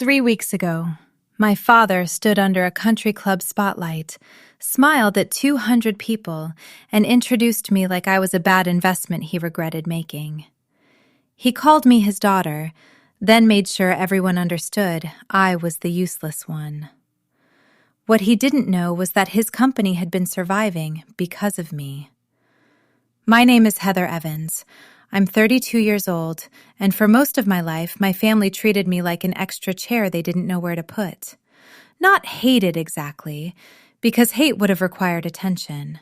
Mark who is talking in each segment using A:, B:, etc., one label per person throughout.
A: 3 weeks ago, my father stood under a country club spotlight, smiled at 200 people, and introduced me like I was a bad investment he regretted making. He called me his daughter, then made sure everyone understood I was the useless one. What he didn't know was that his company had been surviving because of me. My name is Heather Evans. I'm 32 years old, and for most of my life, my family treated me like an extra chair they didn't know where to put. Not hated exactly, because hate would have required attention.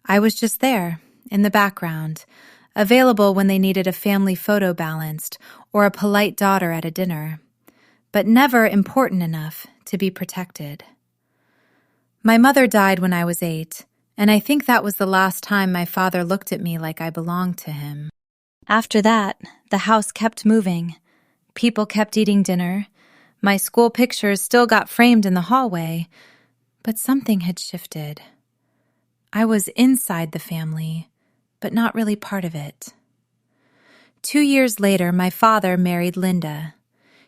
A: I was just there, in the background, available when they needed a family photo balanced or a polite daughter at a dinner, but never important enough to be protected. My mother died when I was 8, and I think that was the last time my father looked at me like I belonged to him. After that, the house kept moving. People kept eating dinner. My school pictures still got framed in the hallway, but something had shifted. I was inside the family, but not really part of it. 2 years later, my father married Linda.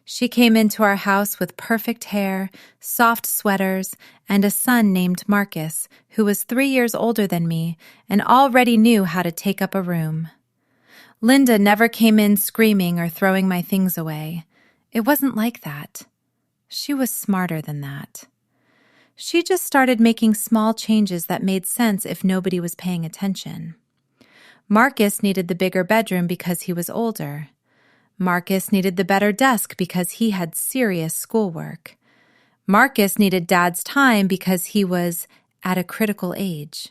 A: She came into our house with perfect hair, soft sweaters, and a son named Marcus, who was 3 years older than me and already knew how to take up a room. Linda never came in screaming or throwing my things away. It wasn't like that. She was smarter than that. She just started making small changes that made sense if nobody was paying attention. Marcus needed the bigger bedroom because he was older. Marcus needed the better desk because he had serious schoolwork. Marcus needed Dad's time because he was at a critical age.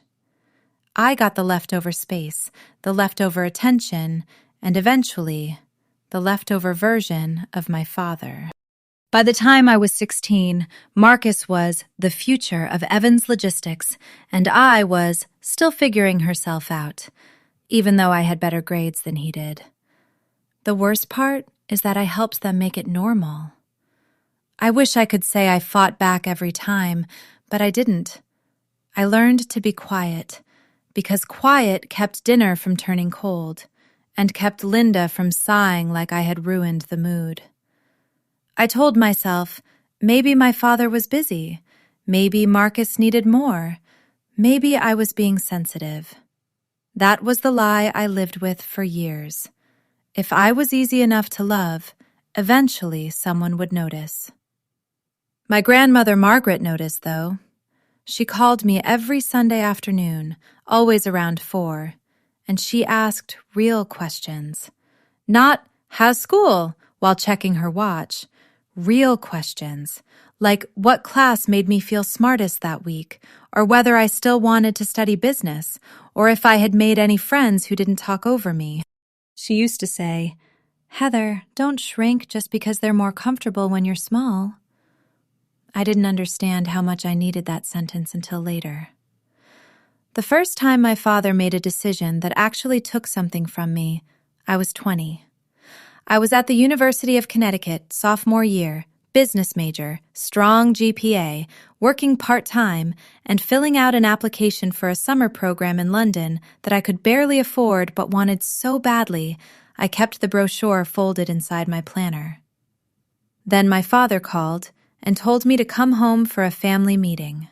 A: I got the leftover space, the leftover attention, and eventually, the leftover version of my father. By the time I was 16, Marcus was the future of Evans Logistics, and I was still figuring herself out, even though I had better grades than he did. The worst part is that I helped them make it normal. I wish I could say I fought back every time, but I didn't. I learned to be quiet, because quiet kept dinner from turning cold, and kept Linda from sighing like I had ruined the mood. I told myself, maybe my father was busy, maybe Marcus needed more, maybe I was being sensitive. That was the lie I lived with for years. If I was easy enough to love, eventually someone would notice. My grandmother Margaret noticed, though. She called me every Sunday afternoon, always around 4, and she asked real questions. Not, how's school, while checking her watch. Real questions, like what class made me feel smartest that week, or whether I still wanted to study business, or if I had made any friends who didn't talk over me. She used to say, "Heather, don't shrink just because they're more comfortable when you're small." I didn't understand how much I needed that sentence until later. The first time my father made a decision that actually took something from me, I was 20. I was at the University of Connecticut, sophomore year, business major, strong GPA, working part-time, and filling out an application for a summer program in London that I could barely afford but wanted so badly, I kept the brochure folded inside my planner. Then my father called and told me to come home for a family meeting.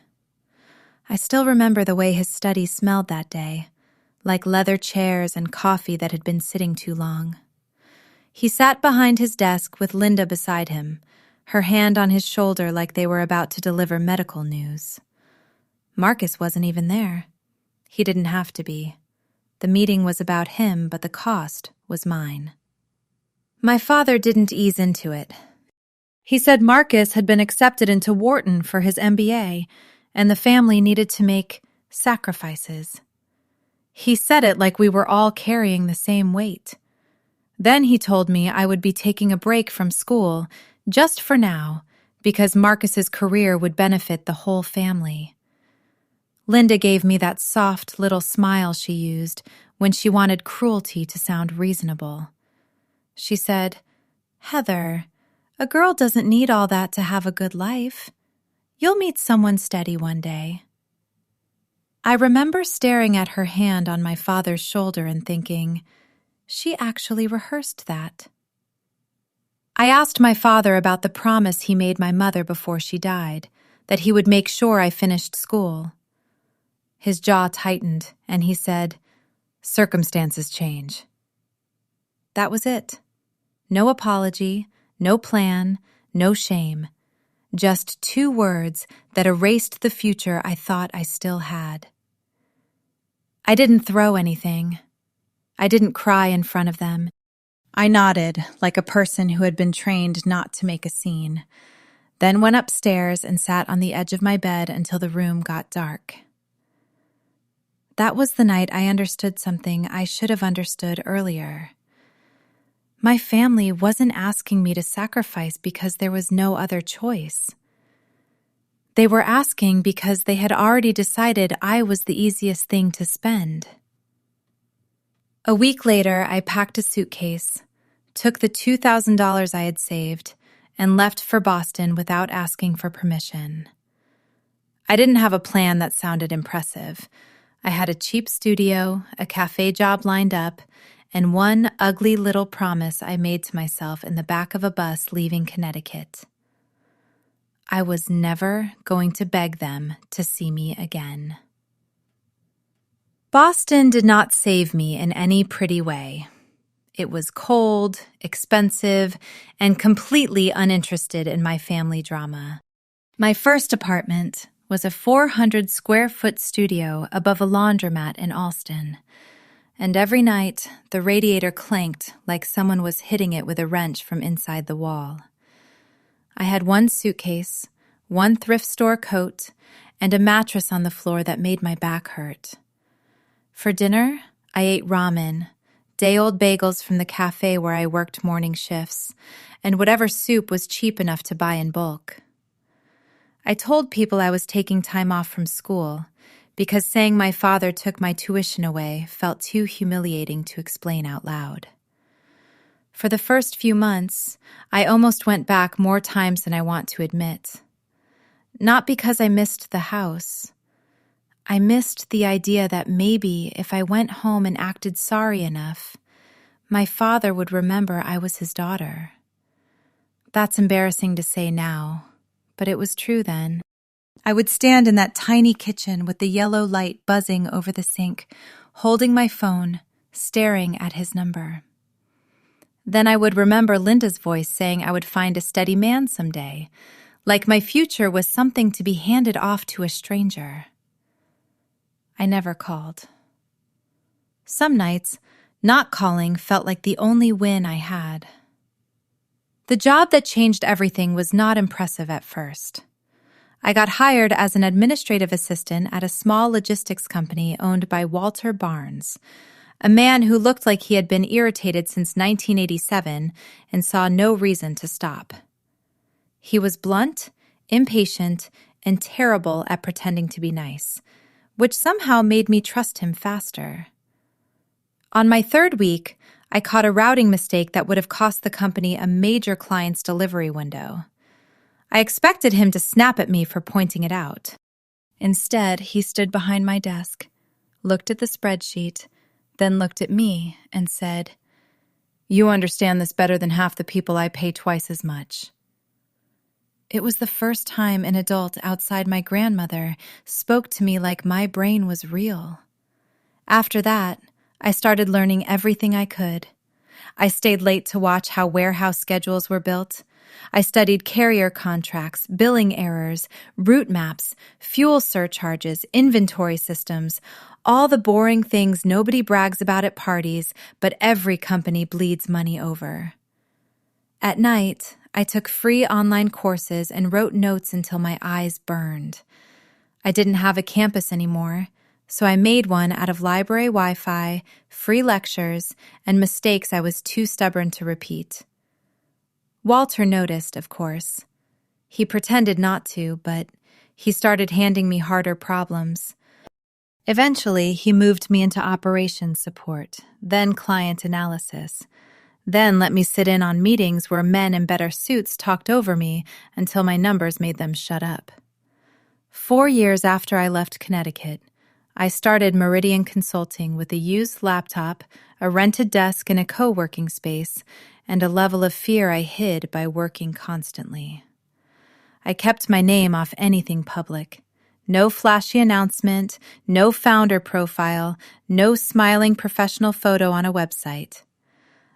A: I still remember the way his study smelled that day, like leather chairs and coffee that had been sitting too long. He sat behind his desk with Linda beside him, her hand on his shoulder like they were about to deliver medical news. Marcus wasn't even there. He didn't have to be. The meeting was about him, but the cost was mine. My father didn't ease into it. He said Marcus had been accepted into Wharton for his MBA, and the family needed to make sacrifices. He said it like we were all carrying the same weight. Then he told me I would be taking a break from school, just for now, because Marcus's career would benefit the whole family. Linda gave me that soft little smile she used when she wanted cruelty to sound reasonable. She said, "Heather, a girl doesn't need all that to have a good life. You'll meet someone steady one day." I remember staring at her hand on my father's shoulder and thinking, she actually rehearsed that. I asked my father about the promise he made my mother before she died, that he would make sure I finished school. His jaw tightened, and he said, "Circumstances change." That was it. No apology, no plan, no shame. Just 2 words that erased the future I thought I still had. I didn't throw anything. I didn't cry in front of them. I nodded like a person who had been trained not to make a scene, then went upstairs and sat on the edge of my bed until the room got dark. That was the night I understood something I should have understood earlier. My family wasn't asking me to sacrifice because there was no other choice. They were asking because they had already decided I was the easiest thing to spend. A week later, I packed a suitcase, took the $2,000 I had saved, and left for Boston without asking for permission. I didn't have a plan that sounded impressive. I had a cheap studio, a cafe job lined up, and one ugly little promise I made to myself in the back of a bus leaving Connecticut. I was never going to beg them to see me again. Boston did not save me in any pretty way. It was cold, expensive, and completely uninterested in my family drama. My first apartment was a 400-square-foot studio above a laundromat in Allston, and every night the radiator clanked like someone was hitting it with a wrench from inside the wall. I had one suitcase, one thrift store coat, and a mattress on the floor that made my back hurt. For dinner, I ate ramen, day-old bagels from the cafe where I worked morning shifts, and whatever soup was cheap enough to buy in bulk. I told people I was taking time off from school because saying my father took my tuition away felt too humiliating to explain out loud. For the first few months, I almost went back more times than I want to admit. Not because I missed the house. I missed the idea that maybe if I went home and acted sorry enough, my father would remember I was his daughter. That's embarrassing to say now, but it was true then. I would stand in that tiny kitchen with the yellow light buzzing over the sink, holding my phone, staring at his number. Then I would remember Linda's voice saying I would find a steady man someday, like my future was something to be handed off to a stranger. I never called. Some nights, not calling felt like the only win I had. The job that changed everything was not impressive at first. I got hired as an administrative assistant at a small logistics company owned by Walter Barnes, a man who looked like he had been irritated since 1987 and saw no reason to stop. He was blunt, impatient, and terrible at pretending to be nice, which somehow made me trust him faster. On my 3rd week, I caught a routing mistake that would have cost the company a major client's delivery window. I expected him to snap at me for pointing it out. Instead, he stood behind my desk, looked at the spreadsheet, then looked at me and said, "You understand this better than half the people I pay twice as much." It was the first time an adult outside my grandmother spoke to me like my brain was real. After that, I started learning everything I could. I stayed late to watch how warehouse schedules were built. I studied carrier contracts, billing errors, route maps, fuel surcharges, inventory systems, all the boring things nobody brags about at parties, but every company bleeds money over. At night, I took free online courses and wrote notes until my eyes burned. I didn't have a campus anymore, so I made one out of library Wi-Fi, free lectures, and mistakes I was too stubborn to repeat. Walter noticed, of course. He pretended not to, but he started handing me harder problems. Eventually, he moved me into operations support, then client analysis, then let me sit in on meetings where men in better suits talked over me until my numbers made them shut up. 4 years after I left Connecticut, I started Meridian Consulting with a used laptop, a rented desk in a co-working space, and a level of fear I hid by working constantly. I kept my name off anything public. No flashy announcement, no founder profile, no smiling professional photo on a website.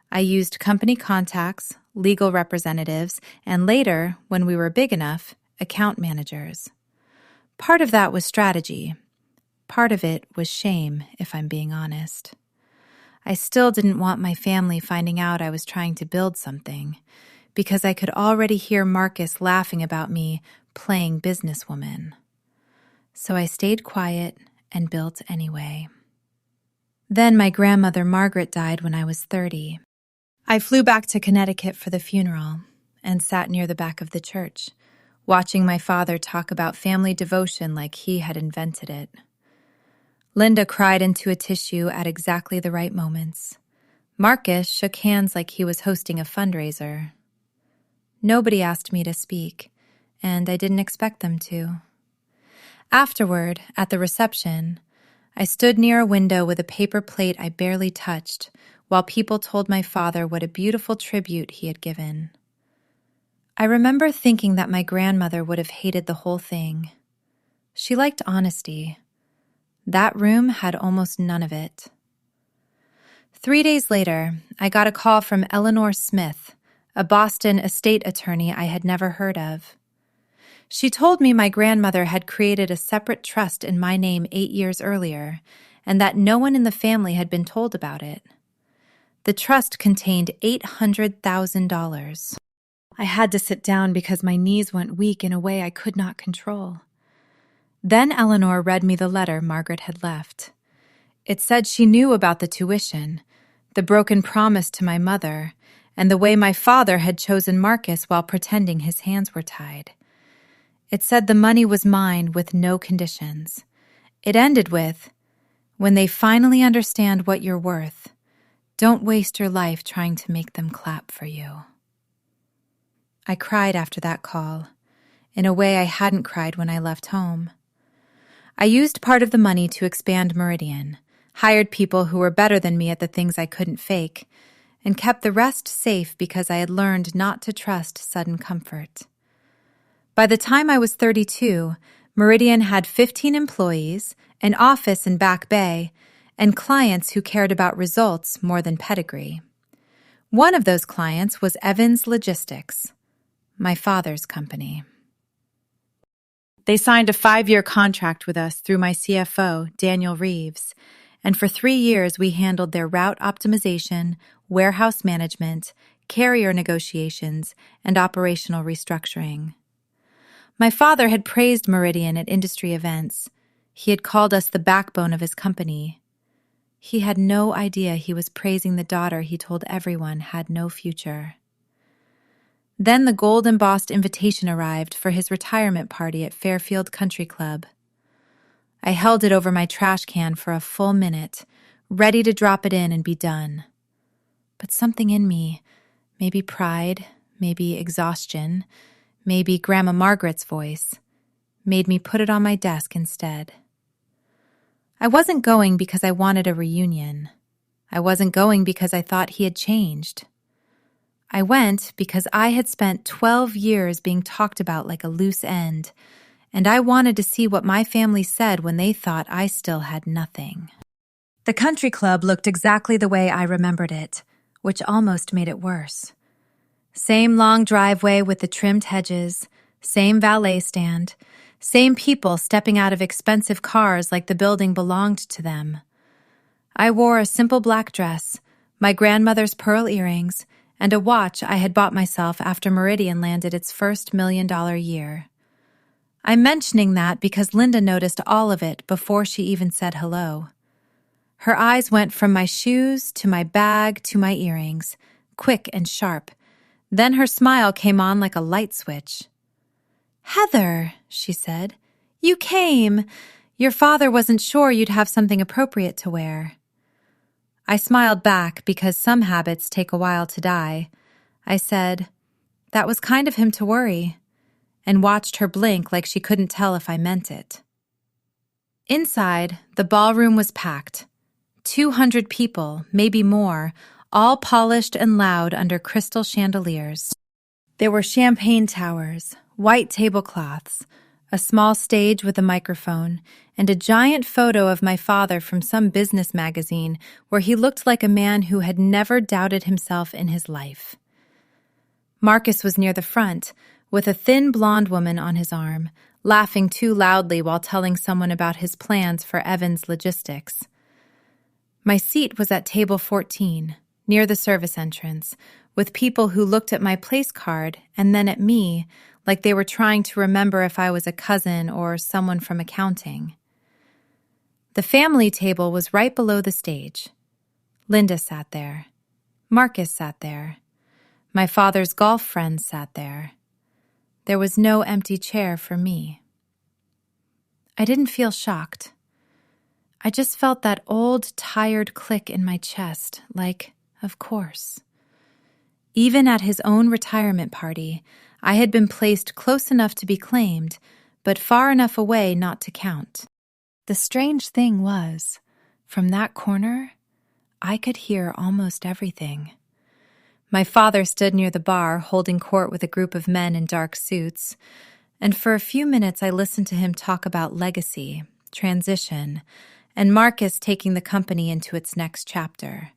A: I used company contacts, legal representatives, and later, when we were big enough, account managers. Part of that was strategy. Part of it was shame, if I'm being honest. I still didn't want my family finding out I was trying to build something, because I could already hear Marcus laughing about me playing businesswoman. So I stayed quiet and built anyway. Then my grandmother Margaret died when I was 30. I flew back to Connecticut for the funeral and sat near the back of the church, watching my father talk about family devotion like he had invented it. Linda cried into a tissue at exactly the right moments. Marcus shook hands like he was hosting a fundraiser. Nobody asked me to speak, and I didn't expect them to. Afterward, at the reception, I stood near a window with a paper plate I barely touched, while people told my father what a beautiful tribute he had given. I remember thinking that my grandmother would have hated the whole thing. She liked honesty. That room had almost none of it. 3 days later, I got a call from Eleanor Smith, a Boston estate attorney I had never heard of. She told me my grandmother had created a separate trust in my name 8 years earlier, and that no one in the family had been told about it. The trust contained $800,000. I had to sit down because my knees went weak in a way I could not control. Then Eleanor read me the letter Margaret had left. It said she knew about the tuition, the broken promise to my mother, and the way my father had chosen Marcus while pretending his hands were tied. It said the money was mine with no conditions. It ended with, "When they finally understand what you're worth, don't waste your life trying to make them clap for you." I cried after that call, in a way I hadn't cried when I left home. I used part of the money to expand Meridian, hired people who were better than me at the things I couldn't fake, and kept the rest safe because I had learned not to trust sudden comfort. By the time I was 32, Meridian had 15 employees, an office in Back Bay, and clients who cared about results more than pedigree. One of those clients was Evans Logistics, my father's company. They signed a 5-year contract with us through my CFO, Daniel Reeves, and for 3 years we handled their route optimization, warehouse management, carrier negotiations, and operational restructuring. My father had praised Meridian at industry events. He had called us the backbone of his company. He had no idea he was praising the daughter he told everyone had no future. Then the gold-embossed invitation arrived for his retirement party at Fairfield Country Club. I held it over my trash can for a full minute, ready to drop it in and be done. But something in me, maybe pride, maybe exhaustion, maybe Grandma Margaret's voice, made me put it on my desk instead. I wasn't going because I wanted a reunion. I wasn't going because I thought he had changed. I went because I had spent 12 years being talked about like a loose end, and I wanted to see what my family said when they thought I still had nothing. The country club looked exactly the way I remembered it, which almost made it worse. Same long driveway with the trimmed hedges, same valet stand, same people stepping out of expensive cars like the building belonged to them. I wore a simple black dress, my grandmother's pearl earrings, and a watch I had bought myself after Meridian landed its first $1 million year. I'm mentioning that because Linda noticed all of it before she even said hello. Her eyes went from my shoes to my bag to my earrings, quick and sharp. Then her smile came on like a light switch. "Heather," she said, "you came. Your father wasn't sure you'd have something appropriate to wear." I smiled back because some habits take a while to die. I said, "That was kind of him to worry," and watched her blink like she couldn't tell if I meant it. Inside, the ballroom was packed. 200 people, maybe more, all polished and loud under crystal chandeliers. There were champagne towers, white tablecloths, a small stage with a microphone, and a giant photo of my father from some business magazine where he looked like a man who had never doubted himself in his life. Marcus was near the front, with a thin blonde woman on his arm, laughing too loudly while telling someone about his plans for Evan's logistics. My seat was at table 14, near the service entrance, with people who looked at my place card and then at me like they were trying to remember if I was a cousin or someone from accounting. The family table was right below the stage. Linda sat there. Marcus sat there. My father's golf friends sat there. There was no empty chair for me. I didn't feel shocked. I just felt that old, tired click in my chest, like, of course. Even at his own retirement party, I had been placed close enough to be claimed, but far enough away not to count. The strange thing was, from that corner, I could hear almost everything. My father stood near the bar, holding court with a group of men in dark suits, and for a few minutes I listened to him talk about legacy, transition, and Marcus taking the company into its next chapter.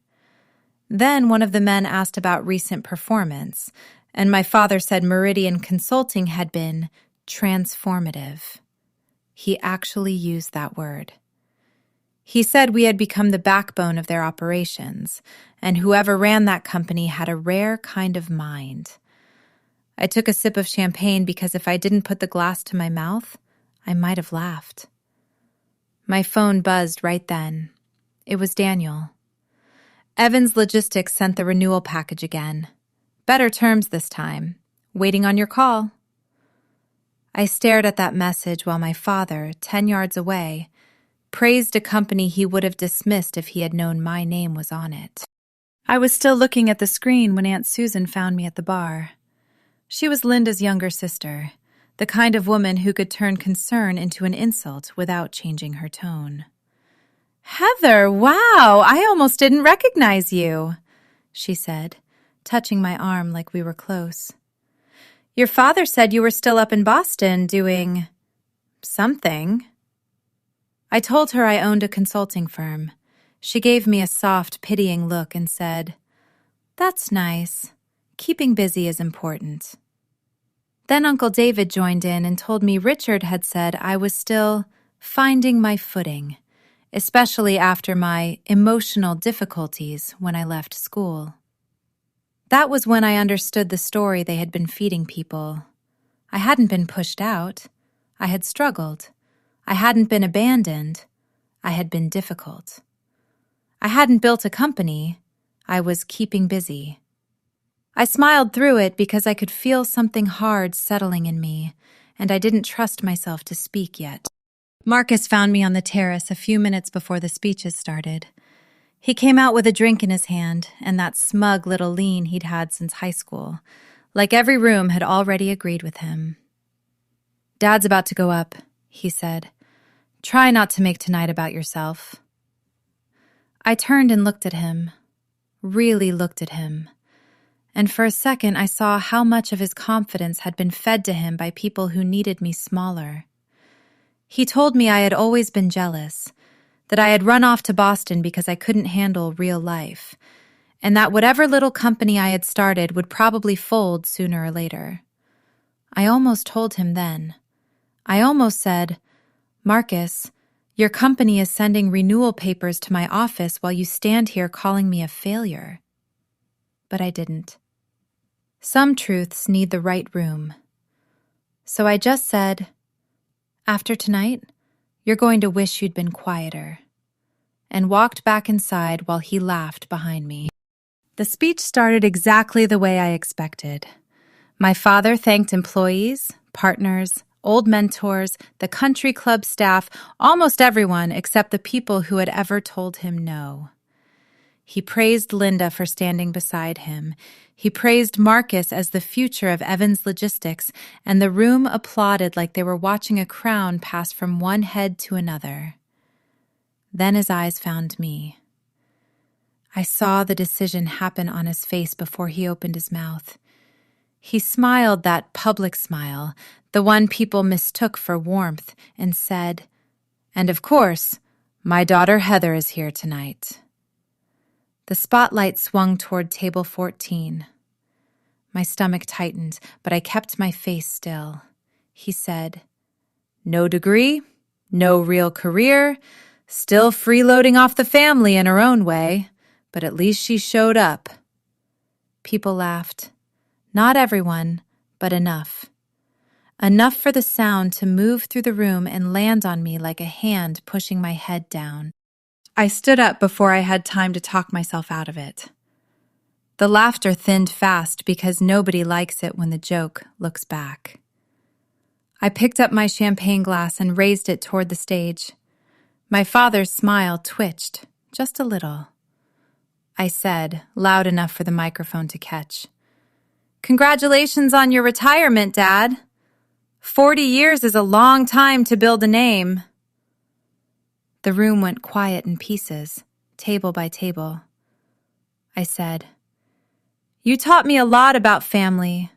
A: Then one of the men asked about recent performance, and my father said Meridian Consulting had been transformative. He actually used that word. He said we had become the backbone of their operations, and whoever ran that company had a rare kind of mind. I took a sip of champagne because if I didn't put the glass to my mouth, I might have laughed. My phone buzzed right then. It was Daniel. Evans Logistics sent the renewal package again. Better terms this time. Waiting on your call. I stared at that message while my father, 10 yards away, praised a company he would have dismissed if he had known my name was on it. I was still looking at the screen when Aunt Susan found me at the bar. She was Linda's younger sister, the kind of woman who could turn concern into an insult without changing her tone. "Heather, wow, I almost didn't recognize you," she said, touching my arm like we were close. "Your father said you were still up in Boston doing something." I told her I owned a consulting firm. She gave me a soft, pitying look and said, "That's nice. Keeping busy is important." Then Uncle David joined in and told me Richard had said I was still finding my footing, especially after my emotional difficulties when I left school. That was when I understood the story they had been feeding people. I hadn't been pushed out. I had struggled. I hadn't been abandoned. I had been difficult. I hadn't built a company. I was keeping busy. I smiled through it because I could feel something hard settling in me, and I didn't trust myself to speak yet. Marcus found me on the terrace a few minutes before the speeches started. He came out with a drink in his hand and that smug little lean he'd had since high school, like every room had already agreed with him. "Dad's about to go up," he said. "Try not to make tonight about yourself." I turned and looked at him, really looked at him, and for a second I saw how much of his confidence had been fed to him by people who needed me smaller. He told me I had always been jealous, that I had run off to Boston because I couldn't handle real life, and that whatever little company I had started would probably fold sooner or later. I almost told him then. I almost said, "Marcus, your company is sending renewal papers to my office while you stand here calling me a failure." But I didn't. Some truths need the right room. So I just said, "After tonight, you're going to wish you'd been quieter," and walked back inside while he laughed behind me. The speech started exactly the way I expected. My father thanked employees, partners, old mentors, the country club staff, almost everyone except the people who had ever told him no. He praised Linda for standing beside him. He praised Marcus as the future of Evans Logistics, and the room applauded like they were watching a crown pass from one head to another. Then his eyes found me. I saw the decision happen on his face before he opened his mouth. He smiled that public smile, the one people mistook for warmth, and said, "And of course, my daughter Heather is here tonight." The spotlight swung toward table 14. My stomach tightened, but I kept my face still. He said, "No degree, no real career, still freeloading off the family in her own way, but at least she showed up." People laughed. Not everyone, but enough. Enough for the sound to move through the room and land on me like a hand pushing my head down. I stood up before I had time to talk myself out of it. The laughter thinned fast because nobody likes it when the joke looks back. I picked up my champagne glass and raised it toward the stage. My father's smile twitched, just a little. I said, loud enough for the microphone to catch, "Congratulations on your retirement, Dad. 40 years is a long time to build a name." The room went quiet in pieces, table by table. I said, "You taught me a lot about family,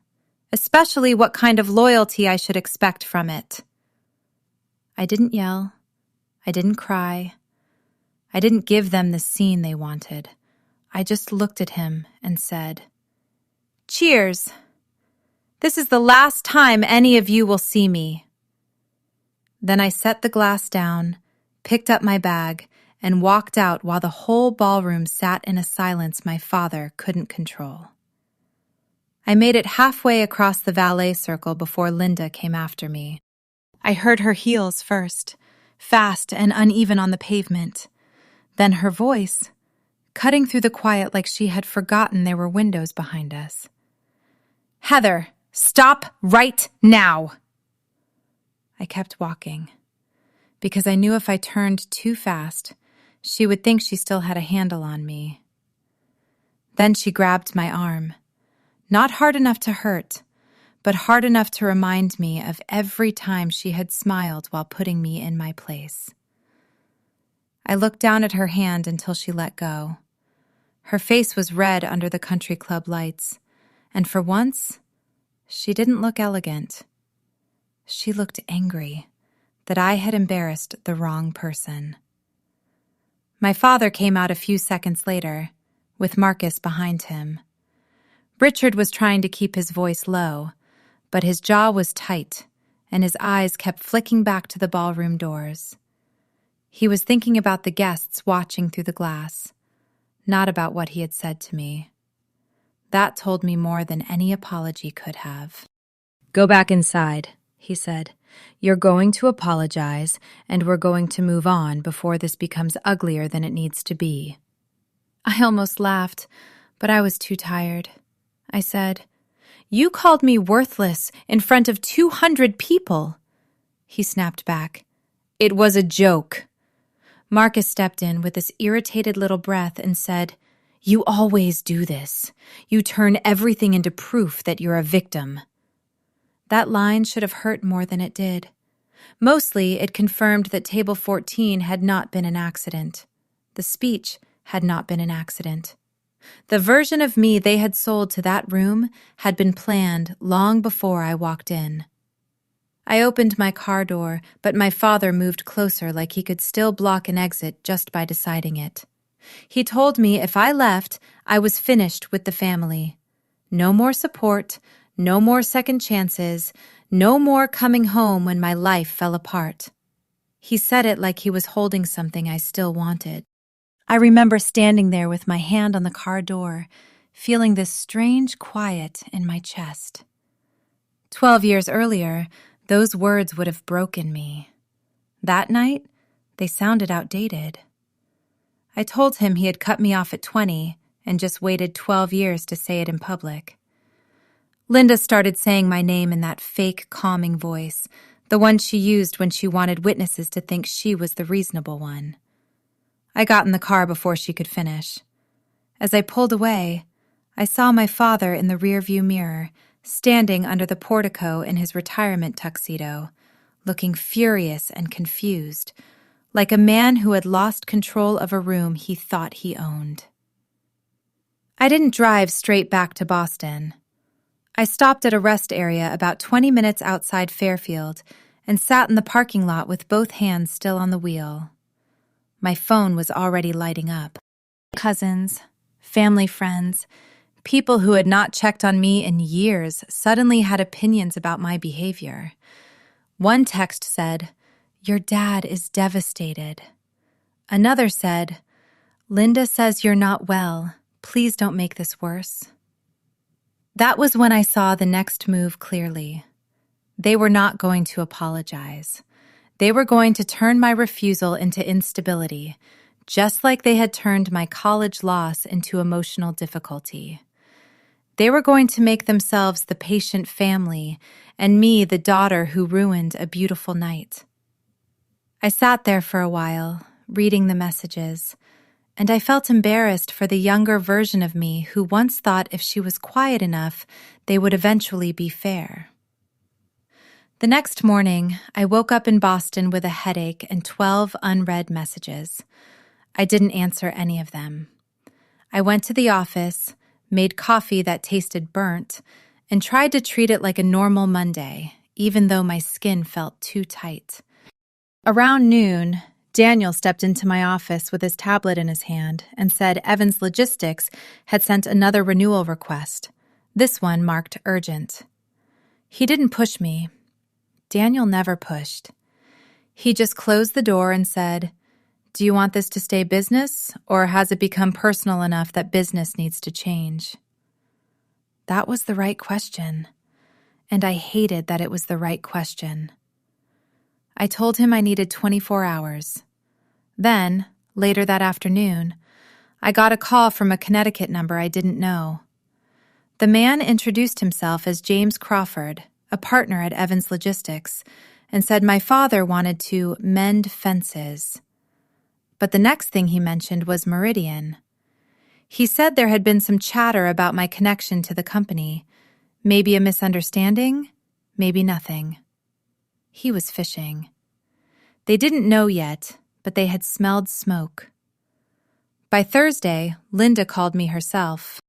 A: especially what kind of loyalty I should expect from it." I didn't yell. I didn't cry. I didn't give them the scene they wanted. I just looked at him and said, "Cheers. This is the last time any of you will see me." Then I set the glass down, picked up my bag, and walked out while the whole ballroom sat in a silence my father couldn't control. I made it halfway across the valet circle before Linda came after me. I heard her heels first, fast and uneven on the pavement. Then her voice, cutting through the quiet like she had forgotten there were windows behind us. "Heather, stop right now!" I kept walking, because I knew if I turned too fast, she would think she still had a handle on me. Then she grabbed my arm, not hard enough to hurt, but hard enough to remind me of every time she had smiled while putting me in my place. I looked down at her hand until she let go. Her face was red under the country club lights, and for once, she didn't look elegant. She looked angry that I had embarrassed the wrong person. My father came out a few seconds later, with Marcus behind him. Richard was trying to keep his voice low, but his jaw was tight, and his eyes kept flicking back to the ballroom doors. He was thinking about the guests watching through the glass, not about what he had said to me. That told me more than any apology could have. "Go back inside," he said. "You're going to apologize, and we're going to move on before this becomes uglier than it needs to be." I almost laughed, but I was too tired. I said, "You called me worthless in front of 200 people." He snapped back, "It was a joke." Marcus stepped in with this irritated little breath and said, "You always do this. You turn everything into proof that you're a victim." That line should have hurt more than it did. Mostly, it confirmed that Table 14 had not been an accident. The speech had not been an accident. The version of me they had sold to that room had been planned long before I walked in. I opened my car door, but my father moved closer like he could still block an exit just by deciding it. He told me if I left, I was finished with the family. No more support, no more second chances, no more coming home when my life fell apart. He said it like he was holding something I still wanted. I remember standing there with my hand on the car door, feeling this strange quiet in my chest. 12 years earlier, those words would have broken me. That night, they sounded outdated. I told him he had cut me off at 20 and just waited 12 years to say it in public. Linda started saying my name in that fake, calming voice, the one she used when she wanted witnesses to think she was the reasonable one. I got in the car before she could finish. As I pulled away, I saw my father in the rearview mirror, standing under the portico in his retirement tuxedo, looking furious and confused, like a man who had lost control of a room he thought he owned. I didn't drive straight back to Boston. I stopped at a rest area about 20 minutes outside Fairfield and sat in the parking lot with both hands still on the wheel. My phone was already lighting up. Cousins, family friends, people who had not checked on me in years suddenly had opinions about my behavior. One text said, "Your dad is devastated." Another said, "Linda says you're not well. Please don't make this worse." That was when I saw the next move clearly. They were not going to apologize. They were going to turn my refusal into instability, just like they had turned my college loss into emotional difficulty. They were going to make themselves the patient family and me the daughter who ruined a beautiful night. I sat there for a while, reading the messages, and I felt embarrassed for the younger version of me who once thought if she was quiet enough, they would eventually be fair. The next morning, I woke up in Boston with a headache and 12 unread messages. I didn't answer any of them. I went to the office, made coffee that tasted burnt, and tried to treat it like a normal Monday, even though my skin felt too tight. Around noon, Daniel stepped into my office with his tablet in his hand and said Evans Logistics had sent another renewal request, this one marked urgent. He didn't push me. Daniel never pushed. He just closed the door and said, "Do you want this to stay business, or has it become personal enough that business needs to change?" That was the right question, and I hated that it was the right question. I told him I needed 24 hours. Then, later that afternoon, I got a call from a Connecticut number I didn't know. The man introduced himself as James Crawford, a partner at Evans Logistics, and said my father wanted to mend fences. But the next thing he mentioned was Meridian. He said there had been some chatter about my connection to the company. Maybe a misunderstanding, maybe nothing. He was fishing. They didn't know yet, but they had smelled smoke. By Thursday, Linda called me herself.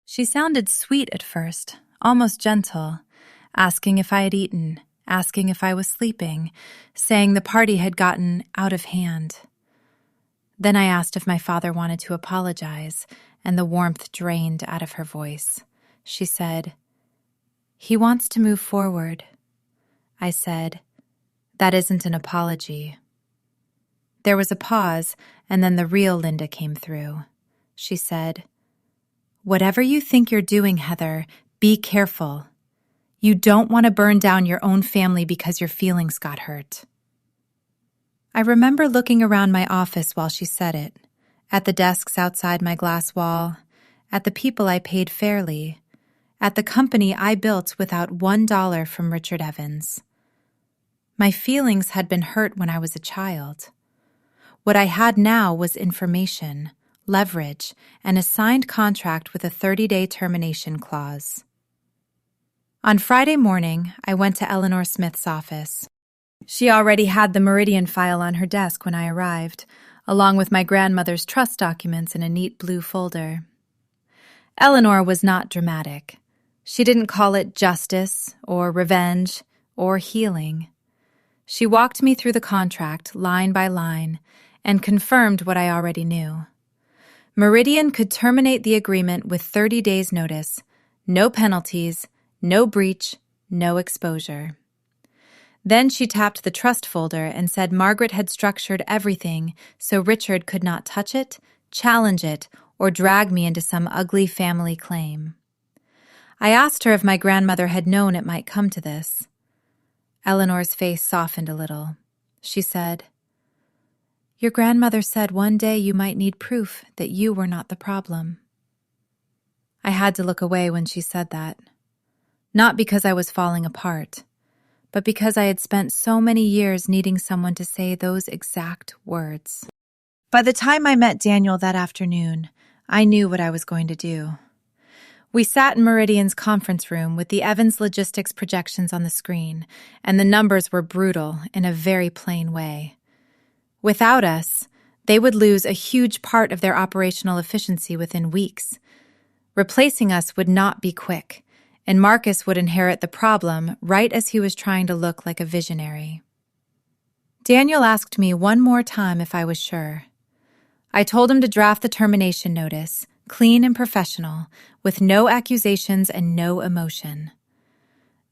A: She sounded sweet at first, almost gentle, asking if I had eaten, asking if I was sleeping, saying the party had gotten out of hand. Then I asked if my father wanted to apologize, and the warmth drained out of her voice. She said, "He wants to move forward." I said, "That isn't an apology." There was a pause, and then the real Linda came through. She said, "Whatever you think you're doing, Heather, be careful. You don't want to burn down your own family because your feelings got hurt." I remember looking around my office while she said it, at the desks outside my glass wall, at the people I paid fairly, at the company I built without $1 from Richard Evans. My feelings had been hurt when I was a child. What I had now was information, leverage, and a signed contract with a 30-day termination clause. On Friday morning, I went to Eleanor Smith's office. She already had the Meridian file on her desk when I arrived, along with my grandmother's trust documents in a neat blue folder. Eleanor was not dramatic. She didn't call it justice or revenge or healing. She walked me through the contract line by line and confirmed what I already knew. Meridian could terminate the agreement with 30 days' notice, no penalties, no breach, no exposure. Then she tapped the trust folder and said Margaret had structured everything so Richard could not touch it, challenge it, or drag me into some ugly family claim. I asked her if my grandmother had known it might come to this. Eleanor's face softened a little. She said, "Your grandmother said one day you might need proof that you were not the problem." I had to look away when she said that. Not because I was falling apart, but because I had spent so many years needing someone to say those exact words. By the time I met Daniel that afternoon, I knew what I was going to do. We sat in Meridian's conference room with the Evans Logistics projections on the screen, and the numbers were brutal in a very plain way. Without us, they would lose a huge part of their operational efficiency within weeks. Replacing us would not be quick, and Marcus would inherit the problem right as he was trying to look like a visionary. Daniel asked me one more time if I was sure. I told him to draft the termination notice, clean and professional, with no accusations and no emotion.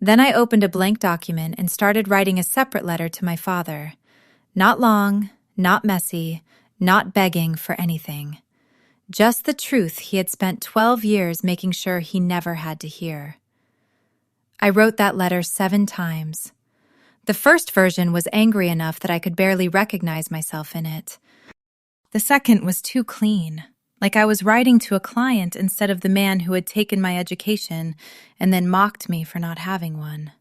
A: Then I opened a blank document and started writing a separate letter to my father. Not long, not messy, not begging for anything. Just the truth he had spent 12 years making sure he never had to hear. I wrote that letter 7 times. The first version was angry enough that I could barely recognize myself in it. The second was too clean, like I was writing to a client instead of the man who had taken my education and then mocked me for not having one.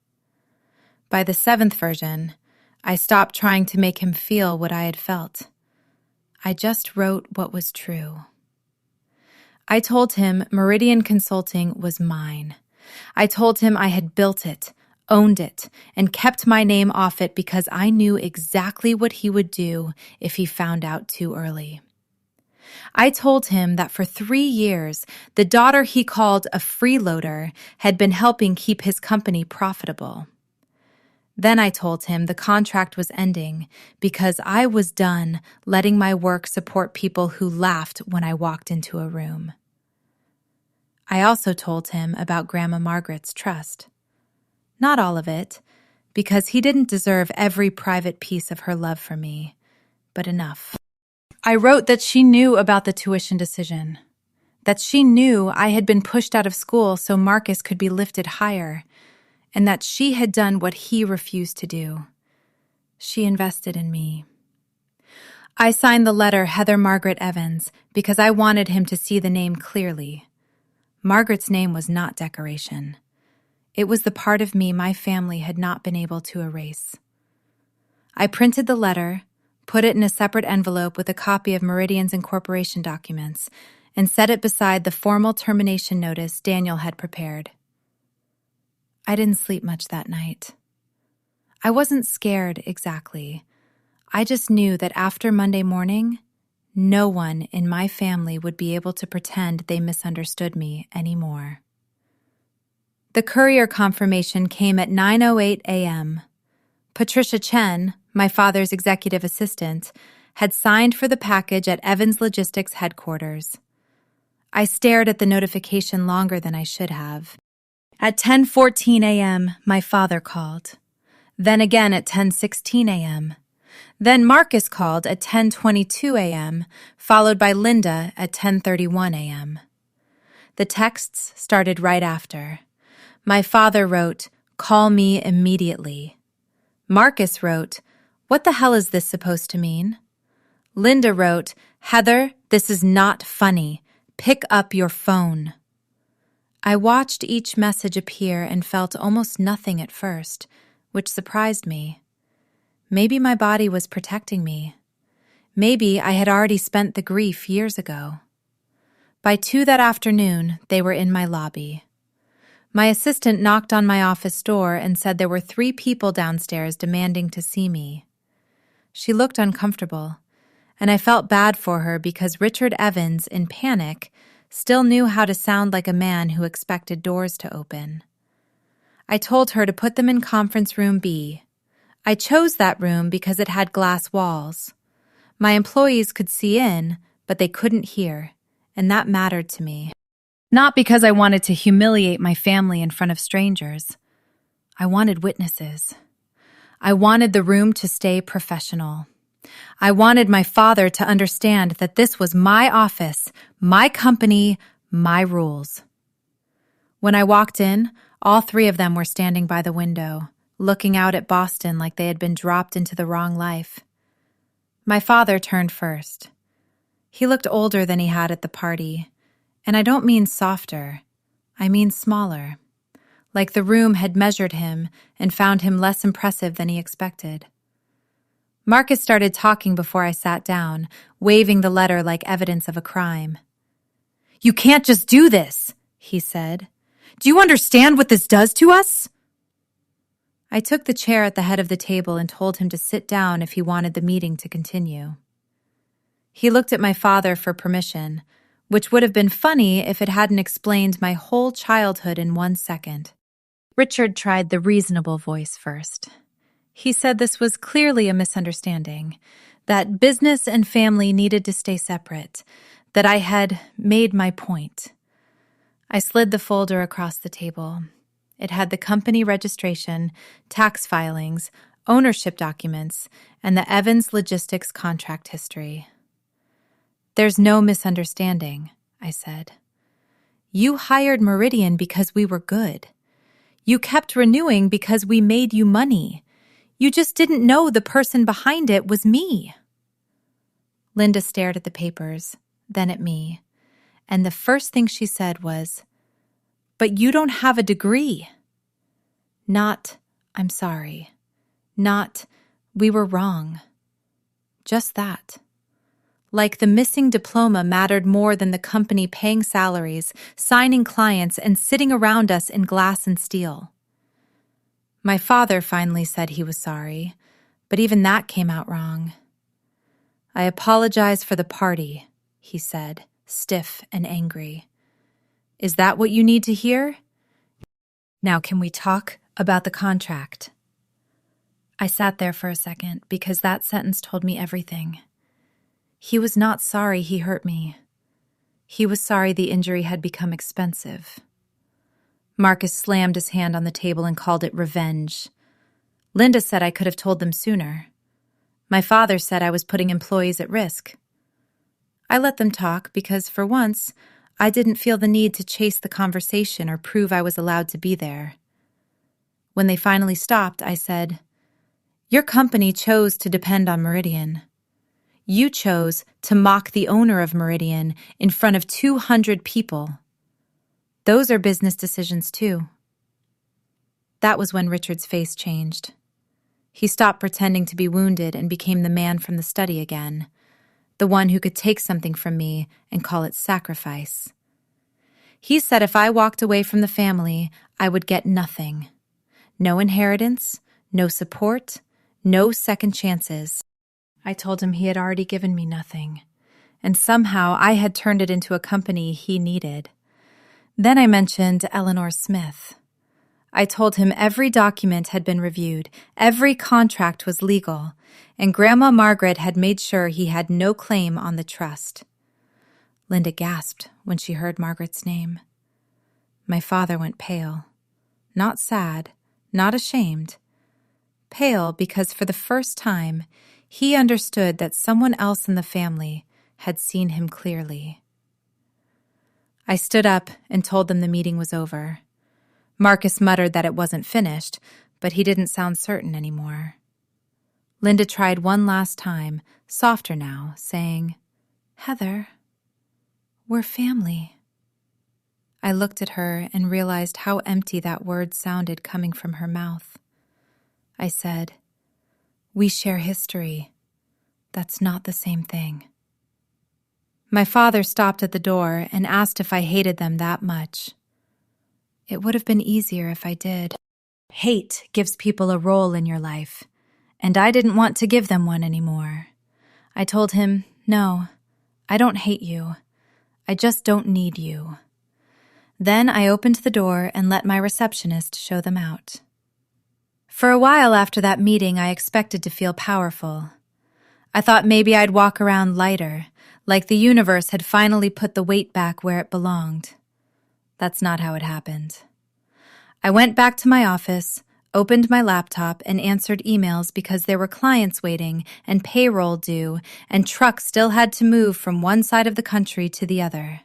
A: By the 7th version, I stopped trying to make him feel what I had felt. I just wrote what was true. I told him Meridian Consulting was mine. I told him I had built it, owned it, and kept my name off it because I knew exactly what he would do if he found out too early. I told him that for 3 years, the daughter he called a freeloader had been helping keep his company profitable. Then I told him the contract was ending because I was done letting my work support people who laughed when I walked into a room. I also told him about Grandma Margaret's trust. Not all of it, because he didn't deserve every private piece of her love for me, but enough. I wrote that she knew about the tuition decision, that she knew I had been pushed out of school so Marcus could be lifted higher, and that she had done what he refused to do. She invested in me. I signed the letter Heather Margaret Evans because I wanted him to see the name clearly. Margaret's name was not decoration. It was the part of me my family had not been able to erase. I printed the letter, put it in a separate envelope with a copy of Meridian's incorporation documents, and set it beside the formal termination notice Daniel had prepared. I didn't sleep much that night. I wasn't scared exactly. I just knew that after Monday morning, no one in my family would be able to pretend they misunderstood me anymore. The courier confirmation came at 9:08 a.m. Patricia Chen, my father's executive assistant, had signed for the package at Evans Logistics headquarters. I stared at the notification longer than I should have. At 10:14 a.m., my father called. Then again at 10:16 a.m. Then Marcus called at 10:22 a.m., followed by Linda at 10:31 a.m. The texts started right after. My father wrote, "Call me immediately." Marcus wrote, "What the hell is this supposed to mean?" Linda wrote, "Heather, this is not funny. Pick up your phone." I watched each message appear and felt almost nothing at first, which surprised me. Maybe my body was protecting me. Maybe I had already spent the grief years ago. By 2 that afternoon, they were in my lobby. My assistant knocked on my office door and said there were 3 people downstairs demanding to see me. She looked uncomfortable, and I felt bad for her because Richard Evans, in panic, still knew how to sound like a man who expected doors to open. I told her to put them in conference room B. I chose that room because it had glass walls. My employees could see in, but they couldn't hear, and that mattered to me. Not because I wanted to humiliate my family in front of strangers. I wanted witnesses. I wanted the room to stay professional. I wanted my father to understand that this was my office, my company, my rules. When I walked in, all 3 of them were standing by the window, looking out at Boston like they had been dropped into the wrong life. My father turned first. He looked older than he had at the party, and I don't mean softer, I mean smaller, like the room had measured him and found him less impressive than he expected. Marcus started talking before I sat down, waving the letter like evidence of a crime. "You can't just do this," he said. "Do you understand what this does to us?" I took the chair at the head of the table and told him to sit down if he wanted the meeting to continue. He looked at my father for permission, which would have been funny if it hadn't explained my whole childhood in 1 second. Richard tried the reasonable voice first. He said this was clearly a misunderstanding, that business and family needed to stay separate, that I had made my point. I slid the folder across the table. It had the company registration, tax filings, ownership documents, and the Evans Logistics contract history. "There's no misunderstanding," I said. "You hired Meridian because we were good. You kept renewing because we made you money. You just didn't know the person behind it was me." Linda stared at the papers, then at me, and the first thing she said was, "But you don't have a degree." Not, "I'm sorry." Not, "We were wrong." Just that. Like the missing diploma mattered more than the company paying salaries, signing clients, and sitting around us in glass and steel. My father finally said he was sorry, but even that came out wrong. "I apologize for the party," he said, stiff and angry. "Is that what you need to hear? Now can we talk about the contract?" I sat there for a second because that sentence told me everything. He was not sorry he hurt me. He was sorry the injury had become expensive. Marcus slammed his hand on the table and called it revenge. Linda said I could have told them sooner. My father said I was putting employees at risk. I let them talk because, for once, I didn't feel the need to chase the conversation or prove I was allowed to be there. When they finally stopped, I said, "Your company chose to depend on Meridian. You chose to mock the owner of Meridian in front of 200 people. Those are business decisions too." That was when Richard's face changed. He stopped pretending to be wounded and became the man from the study again, the one who could take something from me and call it sacrifice. He said if I walked away from the family, I would get nothing. No inheritance, no support, no second chances. I told him he had already given me nothing, and somehow I had turned it into a company he needed. Then I mentioned Eleanor Smith. I told him every document had been reviewed, every contract was legal, and Grandma Margaret had made sure he had no claim on the trust. Linda gasped when she heard Margaret's name. My father went pale. Not sad, not ashamed. Pale because for the first time, he understood that someone else in the family had seen him clearly. I stood up and told them the meeting was over. Marcus muttered that it wasn't finished, but he didn't sound certain anymore. Linda tried one last time, softer now, saying, "Heather, we're family." I looked at her and realized how empty that word sounded coming from her mouth. I said, "We share history. That's not the same thing." My father stopped at the door and asked if I hated them that much. It would have been easier if I did. Hate gives people a role in your life, and I didn't want to give them one anymore. I told him, "No, I don't hate you. I just don't need you." Then I opened the door and let my receptionist show them out. For a while after that meeting, I expected to feel powerful. I thought maybe I'd walk around lighter, like the universe had finally put the weight back where it belonged. That's not how it happened. I went back to my office, opened my laptop, and answered emails because there were clients waiting and payroll due, and trucks still had to move from one side of the country to the other.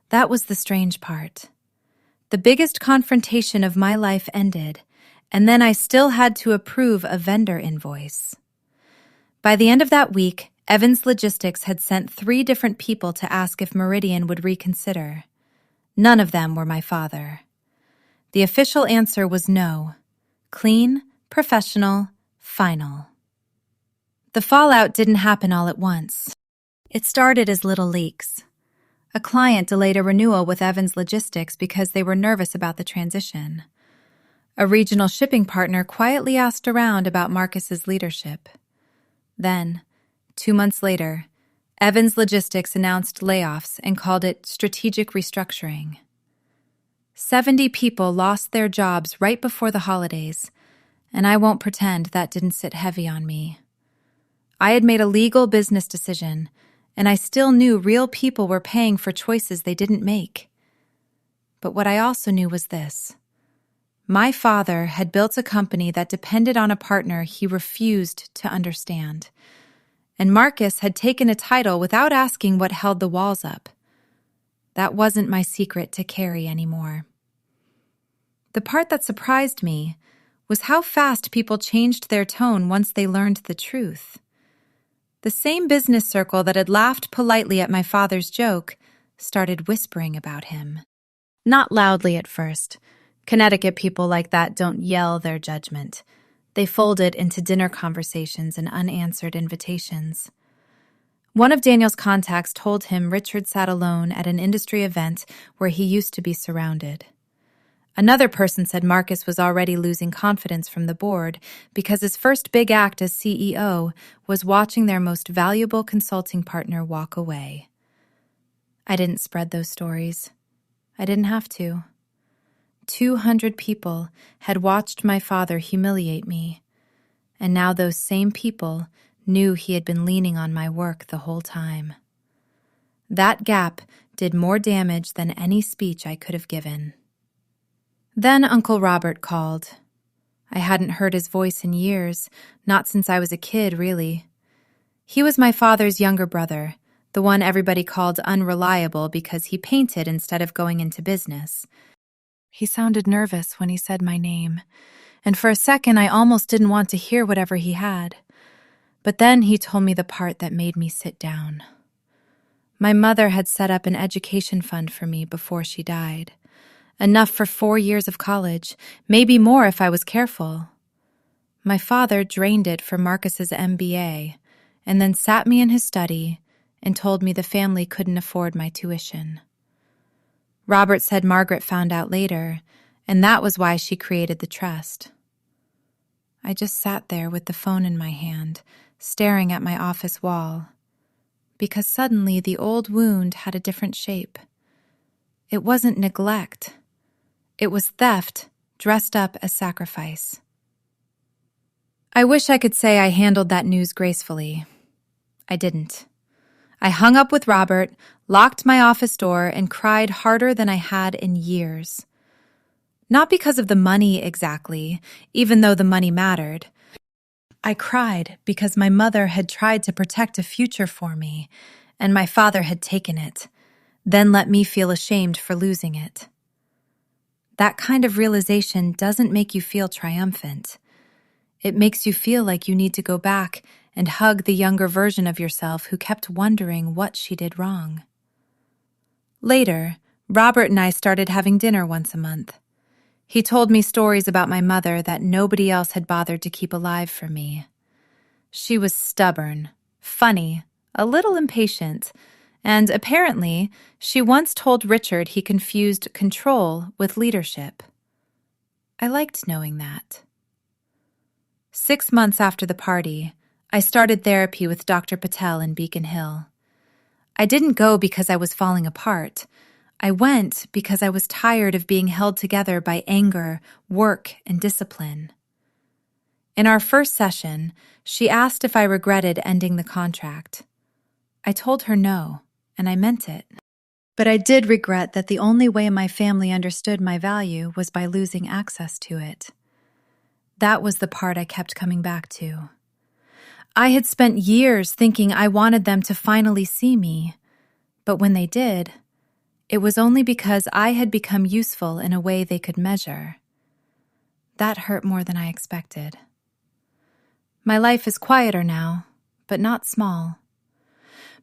A: That was the strange part. The biggest confrontation of my life ended, and then I still had to approve a vendor invoice. By the end of that week, Evans Logistics had sent 3 different people to ask if Meridian would reconsider. None of them were my father. The official answer was no. Clean, professional, final. The fallout didn't happen all at once. It started as little leaks. A client delayed a renewal with Evans Logistics because they were nervous about the transition. A regional shipping partner quietly asked around about Marcus's leadership. Then, 2 months later, Evans Logistics announced layoffs and called it strategic restructuring. 70 people lost their jobs right before the holidays, and I won't pretend that didn't sit heavy on me. I had made a legal business decision, and I still knew real people were paying for choices they didn't make. But what I also knew was this. My father had built a company that depended on a partner he refused to understand. And Marcus had taken a title without asking what held the walls up. That wasn't my secret to carry anymore. The part that surprised me was how fast people changed their tone once they learned the truth. The same business circle that had laughed politely at my father's joke started whispering about him. Not loudly at first. Connecticut people like that don't yell their judgment. They fold it into dinner conversations and unanswered invitations. One of Daniel's contacts told him Richard sat alone at an industry event where he used to be surrounded. Another person said Marcus was already losing confidence from the board because his first big act as CEO was watching their most valuable consulting partner walk away. I didn't spread those stories. I didn't have to. 200 people had watched my father humiliate me, and now those same people knew he had been leaning on my work the whole time. That gap did more damage than any speech I could have given. Then Uncle Robert called. I hadn't heard his voice in years, not since I was a kid, really. He was my father's younger brother, the one everybody called unreliable because he painted instead of going into business. He sounded nervous when he said my name, and for a second I almost didn't want to hear whatever he had. But then he told me the part that made me sit down. My mother had set up an education fund for me before she died. Enough for 4 years of college, maybe more if I was careful. My father drained it for Marcus's MBA, and then sat me in his study and told me the family couldn't afford my tuition. Robert said Margaret found out later, and that was why she created the trust. I just sat there with the phone in my hand, staring at my office wall, because suddenly the old wound had a different shape. It wasn't neglect. It was theft dressed up as sacrifice. I wish I could say I handled that news gracefully. I didn't. I hung up with Robert, locked my office door, and cried harder than I had in years. Not because of the money exactly, even though the money mattered. I cried because my mother had tried to protect a future for me, and my father had taken it, then let me feel ashamed for losing it. That kind of realization doesn't make you feel triumphant. It makes you feel like you need to go back and hug the younger version of yourself who kept wondering what she did wrong. Later, Robert and I started having dinner once a month. He told me stories about my mother that nobody else had bothered to keep alive for me. She was stubborn, funny, a little impatient, and apparently, she once told Richard he confused control with leadership. I liked knowing that. 6 months after the party, I started therapy with Dr. Patel in Beacon Hill. I didn't go because I was falling apart. I went because I was tired of being held together by anger, work, and discipline. In our first session, she asked if I regretted ending the contract. I told her no, and I meant it. But I did regret that the only way my family understood my value was by losing access to it. That was the part I kept coming back to. I had spent years thinking I wanted them to finally see me, but when they did, it was only because I had become useful in a way they could measure. That hurt more than I expected. My life is quieter now, but not small.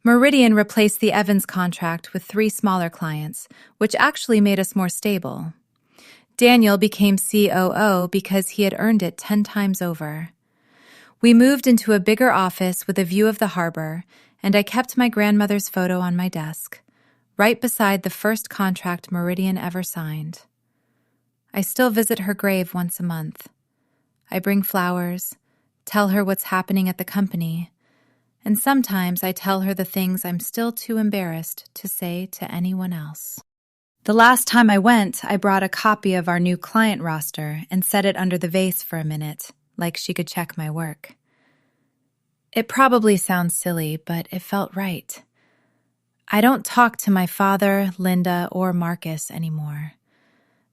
A: Meridian replaced the Evans contract with 3 smaller clients, which actually made us more stable. Daniel became COO because he had earned it 10 times over. We moved into a bigger office with a view of the harbor, and I kept my grandmother's photo on my desk, right beside the first contract Meridian ever signed. I still visit her grave once a month. I bring flowers, tell her what's happening at the company, And sometimes I tell her the things I'm still too embarrassed to say to anyone else. The last time I went, I brought a copy of our new client roster and set it under the vase for a minute, like she could check my work. It probably sounds silly, but it felt right. I don't talk to my father, Linda, or Marcus anymore.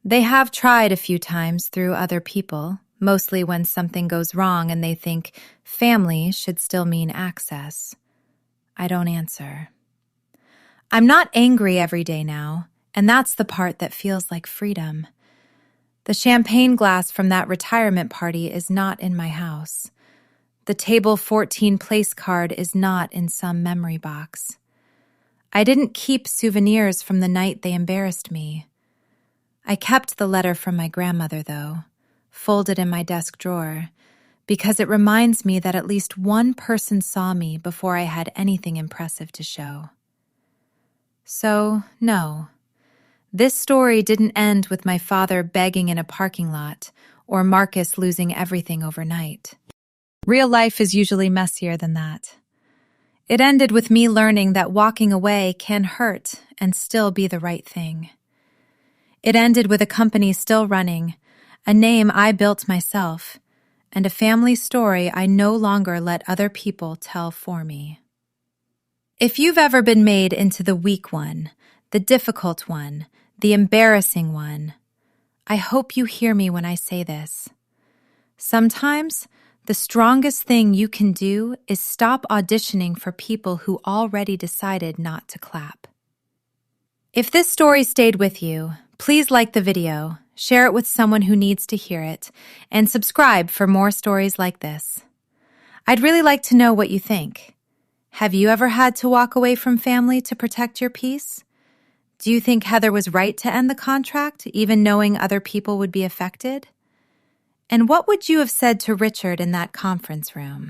A: They have tried a few times through other people, mostly when something goes wrong and they think family should still mean access. I don't answer. I'm not angry every day now, and that's the part that feels like freedom. The champagne glass from that retirement party is not in my house. The table 14 place card is not in some memory box. I didn't keep souvenirs from the night they embarrassed me. I kept the letter from my grandmother, though, folded in my desk drawer, because it reminds me that at least one person saw me before I had anything impressive to show. So, no. This story didn't end with my father begging in a parking lot or Marcus losing everything overnight. Real life is usually messier than that. It ended with me learning that walking away can hurt and still be the right thing. It ended with a company still running, a name I built myself, and a family story I no longer let other people tell for me. If you've ever been made into the weak one, the difficult one, the embarrassing one, I hope you hear me when I say this. Sometimes, the strongest thing you can do is stop auditioning for people who already decided not to clap. If this story stayed with you, please like the video, share it with someone who needs to hear it, and subscribe for more stories like this. I'd really like to know what you think. Have you ever had to walk away from family to protect your peace? Do you think Heather was right to end the contract, even knowing other people would be affected? And what would you have said to Richard in that conference room?